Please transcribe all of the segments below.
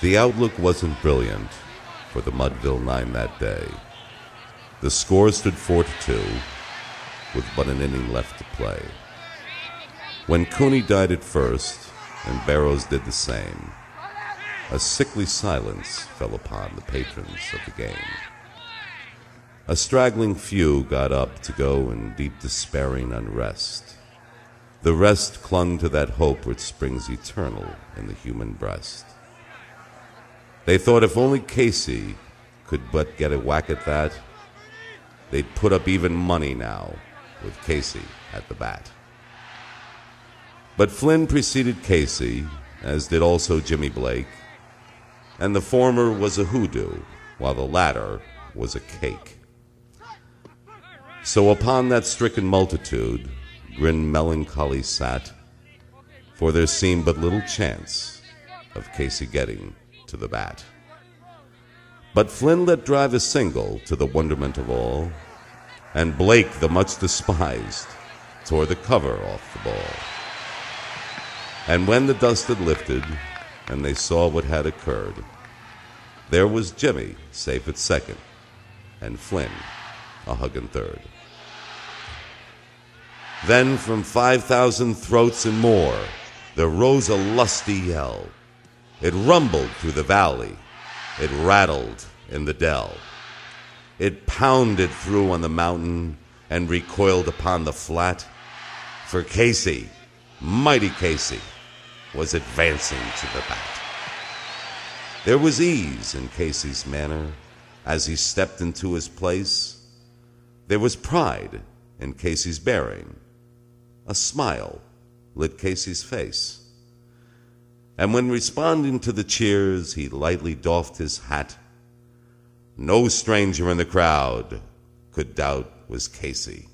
The outlook wasn't brilliant for the Mudville Nine that day. The score stood 4-2, with but an inning left to play. When Cooney died at first, and Barrows did the same, a sickly silence fell upon the patrons of the game. A straggling few got up to go in deep despairing unrest. The rest clung to that hope which springs eternal in the human breast. They thought if only Casey could but get a whack at that, they'd put up even money now with Casey at the bat. But Flynn preceded Casey, as did also Jimmy Blake, and the former was a hoodoo, while the latter was a cake. So upon that stricken multitude, grin melancholy sat, for there seemed but little chance of Casey getting to the bat. But Flynn let drive a single to the wonderment of all, and Blake, the much despised, tore the cover off the ball. And when the dust had lifted, and they saw what had occurred, there was Jimmy safe at second, and Flynn a hugging third. Then from 5,000 throats and more, there rose a lusty yell. It rumbled through the valley. It rattled in the dell. It pounded through on the mountain and recoiled upon the flat. For Casey, mighty Casey, was advancing to the bat. There was ease in Casey's manner as he stepped into his place. There was pride in Casey's bearing. A smile lit Casey's face. And when responding to the cheers, he lightly doffed his hat. No stranger in the crowd could doubt was Casey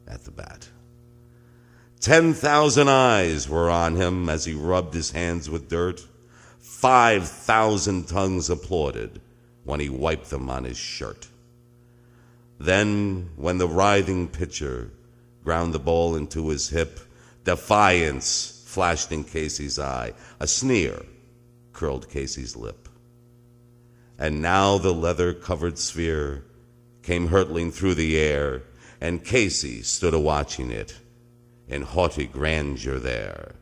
at the bat. 10,000 eyes were on him as he rubbed his hands with dirt. 5,000 tongues applauded when he wiped them on his shirt. Then, when the writhing pitcher ground the ball into his hip, defiance flashed in Casey's eye. A sneer curled Casey's lip. And now the leather-covered sphere came hurtling through the air, and Casey stood a-watching it in haughty grandeur there.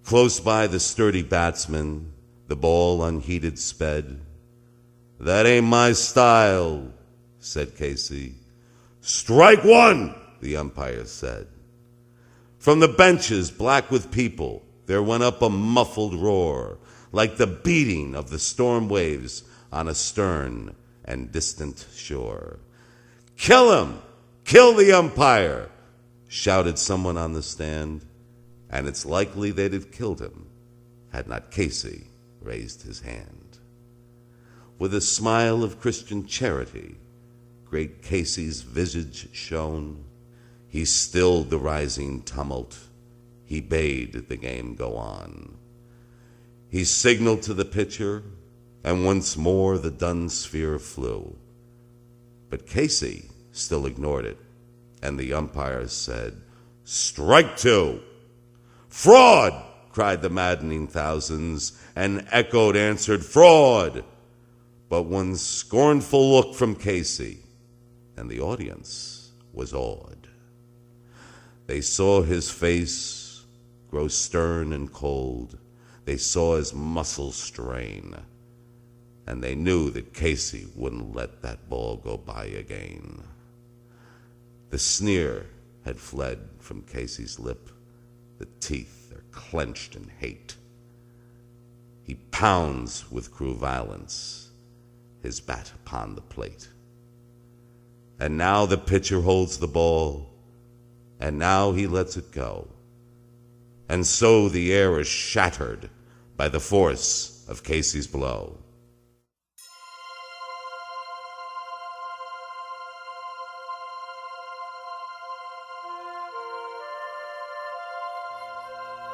Close by the sturdy batsman, the ball unheeded sped. "That ain't my style," said Casey. "Strike one," the umpire said. From the benches, black with people, there went up a muffled roar, like the beating of the storm waves on a stern and distant shore. "Kill him! Kill the umpire!" shouted someone on the stand, and it's likely they'd have killed him had not Casey raised his hand. With a smile of Christian charity, great Casey's visage shone. He stilled the rising tumult. He bade the game go on. He signaled to the pitcher, and once more the dun sphere flew. But Casey still ignored it, and the umpire said, "Strike two." "Fraud!" cried the maddening thousands, and echoed answered, "Fraud!" But one scornful look from Casey, and the audience was awed. They saw his face grow stern and cold. They saw his muscles strain, and they knew that Casey wouldn't let that ball go by again. The sneer had fled from Casey's lip. The teeth are clenched in hate. He pounds with cruel violence his bat upon the plate. And now the pitcher holds the ball, and now he lets it go. And so the air is shattered by the force of Casey's blow.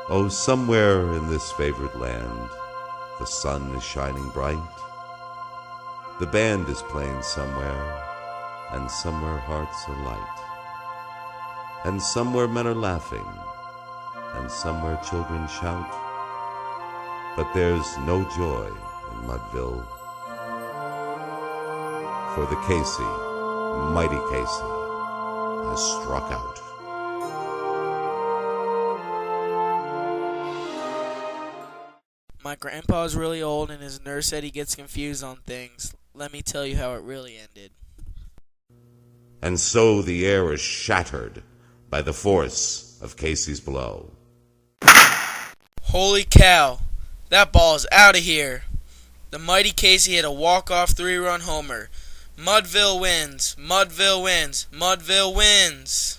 Oh, somewhere in this favored land, the sun is shining bright. The band is playing somewhere, and somewhere hearts are light. And somewhere men are laughing, and somewhere children shout. But there's no joy in Mudville. For the Casey, mighty Casey, has struck out. My grandpa's really old and his nurse said he gets confused on things. Let me tell you how it really ended. And so the air is shattered by the force of Casey's blow. Holy cow! That ball is out of here! The mighty Casey hit a walk-off 3-run homer. Mudville wins! Mudville wins! Mudville wins!